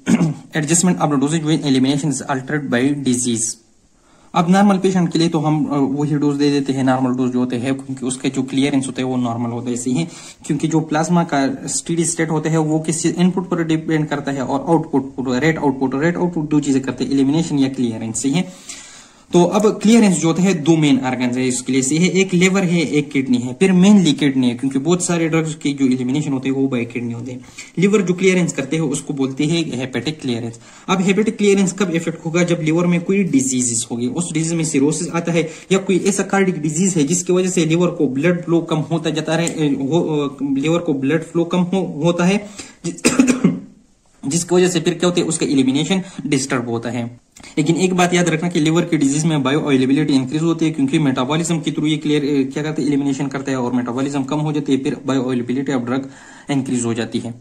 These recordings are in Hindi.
Adjustment of the doses when elimination is altered by disease. अब नॉर्मल पेशेंट के लिए तो हम वही डोज दे देते हैं, नॉर्मल डोज जो होते हैं, क्योंकि उसके जो क्लियरेंस होते हैं वो नॉर्मल होते हैं। सही है, क्योंकि जो प्लाज्मा का स्टेडी स्टेट होता है वो किसी इनपुट पर डिपेंड करता है और आउटपुट रेट आउटपुट दो चीजें करते हैं, एलिमिनेशन या क्लियरेंस। सही है, तो अब क्लियरेंस जो होता है दो मेन ऑर्गन है इसके लिए। सही है, एक लिवर है, एक किडनी है, फिर मेनली किडनी है, क्योंकि बहुत सारे ड्रग्स के जो एलिमिनेशन होते हैं वो बाय किडनी होते हैं। लिवर जो क्लियरेंस करते हैं उसको बोलते हैं हेपेटिक क्लियरेंस। अब हेपेटिक क्लियरेंस कब इफेक्ट होगा? जब लिवर में कोई डिजीज होगी, उस डिजीज में सिरोसिस आता है या कोई ऐसा कार्डिक डिजीज है जिसकी वजह से लिवर को ब्लड फ्लो कम होता जाता है, लिवर को ब्लड फ्लो कम होता है, जिसकी वजह से फिर क्या होता है, उसका एलिमिनेशन डिस्टर्ब होता है। लेकिन एक बात याद रखना कि लिवर की डिजीज में बायो अवेलेबिलिटी इंक्रीज होती है, क्योंकि मेटाबॉलिज्म के थ्रू ये क्या करते हैं, एलिमिनेशन करता है, और मेटाबॉलिज्म कम हो जाती है, फिर bio availability of drug increase हो जाती है।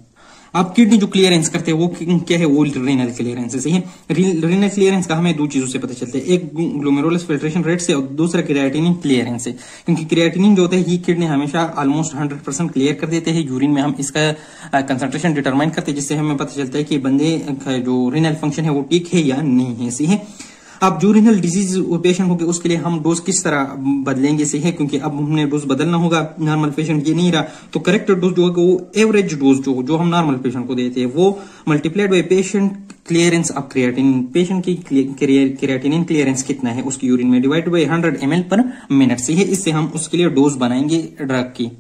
अब किडनी जो क्लियरेंस करते हैं वो क्या है, वो रीनल क्लियरेंस है। सही है, रीनल क्लियरेंस का हमें दो चीजों से पता चलता है, एक ग्लोमेरुलस फिल्ट्रेशन रेट से और दूसरा क्रिएटिनिन क्लियरेंस है। क्योंकि क्रिएटिनिन जो होता है ये किडनी हमेशा ऑलमोस्ट 100% क्लियर कर देते हैं। यूरिन में हम इसका कंसंट्रेशन डिटरमाइन करते हैं, जिससे हमें पता चलता है कि बंदे का जो रीनल फंक्शन है वो ठीक है या नहीं है। सही है, अब जो रीनल डिजीज पेशेंट होंगे उसके लिए हम डोज किस तरह बदलेंगे? सही है, क्योंकि अब हमने डोज बदलना होगा, नॉर्मल पेशेंट ये नहीं रहा, तो करेक्ट डोज जो होगा वो एवरेज डोज जो हम नॉर्मल पेशेंट को देते हैं वो multiplied by patient clearance of creatinine. Patient की क्रिएटिनिन क्लियरेंस कितना है उसकी यूरिन में, डिवाइड बाय 100 ml पर मिनट। सही है, इससे हम उसके लिए डोज बनाएंगे ड्रग की।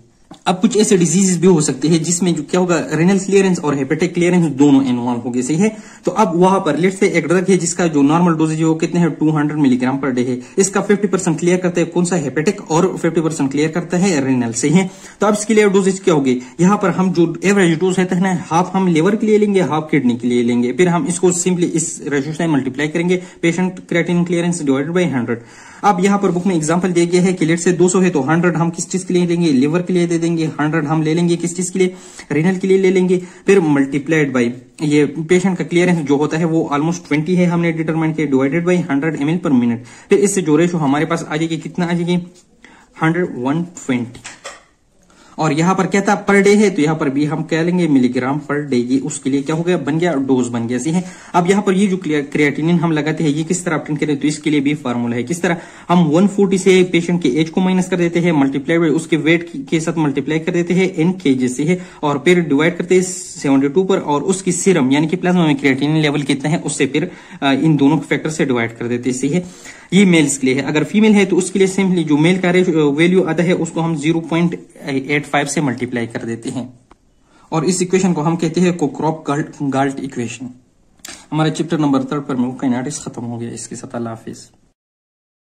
अब कुछ ऐसे डिजीजेस भी हो सकते हैं जिसमें जो क्या होगा, रेनल क्लियरेंस और हेपेटिक क्लियरेंस दोनों इन्वॉल्व हो गए। सही है, तो अब वहां पर लेट्स से एक ड्रग है जिसका जो नॉर्मल डोजेज है वो कितने हैं, 200 मिलीग्राम पर डे है। इसका 50% क्लियर करता है कौन सा, हेपेटिक, और 50% क्लियर करता है रेनल। सही है, तो अब इसके लिए डोजेज क्या होगी, यहाँ पर हम जो एवरेज डोज है ना, हाफ हम लिवर के लिए लेंगे, हाफ किडनी के लिए लेंगे, फिर हम इसको सिंपली इस रेशियो से मल्टीप्लाई करेंगे, patient creatinine clearance divided by 100। अब यहाँ पर बुक में एग्जांपल दिया गया है कि लेट से 200 है तो 100 हम किस चीज के लिए लेंगे, लिवर के लिए दे देंगे, 100 हम ले लेंगे किस चीज के लिए, रेनल के लिए ले लेंगे, फिर मल्टीप्लाइड बाय ये पेशेंट का क्लियरेंस जो होता है वो ऑलमोस्ट 20 है, हमने डिटरमाइन किया, डिवाइडेड बाय 100 ml पर मिनट। फिर इससे जो रेशो हमारे पास आ जाएगी, कितना आ जाएगी, 100/120। और यहाँ पर क्या था, पर डे है, तो यहाँ पर भी हम क्या लेंगे, मिलीग्राम पर डे। ये उसके लिए क्या हो गया, बन गया, डोज बन गया। सही है, अब यहाँ पर ये जो क्रिएटिनिन हम लगाते हैं ये किस तरह ऑब्टेन करें, तो इसके लिए भी फार्मूला है। किस तरह, हम 140 से पेशेंट के एज को माइनस कर देते हैं, मल्टीप्लाई बाय उसके वेट के साथ मल्टीप्लाई कर देते हैं इन केजी से है, और फिर डिवाइड करते हैं 72 पर, और उसकी सीरम यानी कि प्लाज्मा में क्रिएटिनिन लेवल कितना है उससे फिर इन दोनों फैक्टर से डिवाइड कर देते हैं। सही है, ये मेल्स के लिए है। अगर फीमेल है तो उसके लिए सिंपली जो मेल का वैल्यू आता है उसको हम 0.85 से मल्टीप्लाई कर देते हैं, और इस इक्वेशन को हम कहते हैं कोक्रॉप गाल्ट इक्वेशन। हमारे चैप्टर नंबर 3 पर काइनेटिक्स खत्म हो गया। इसके साथ अल्लाह हाफिज।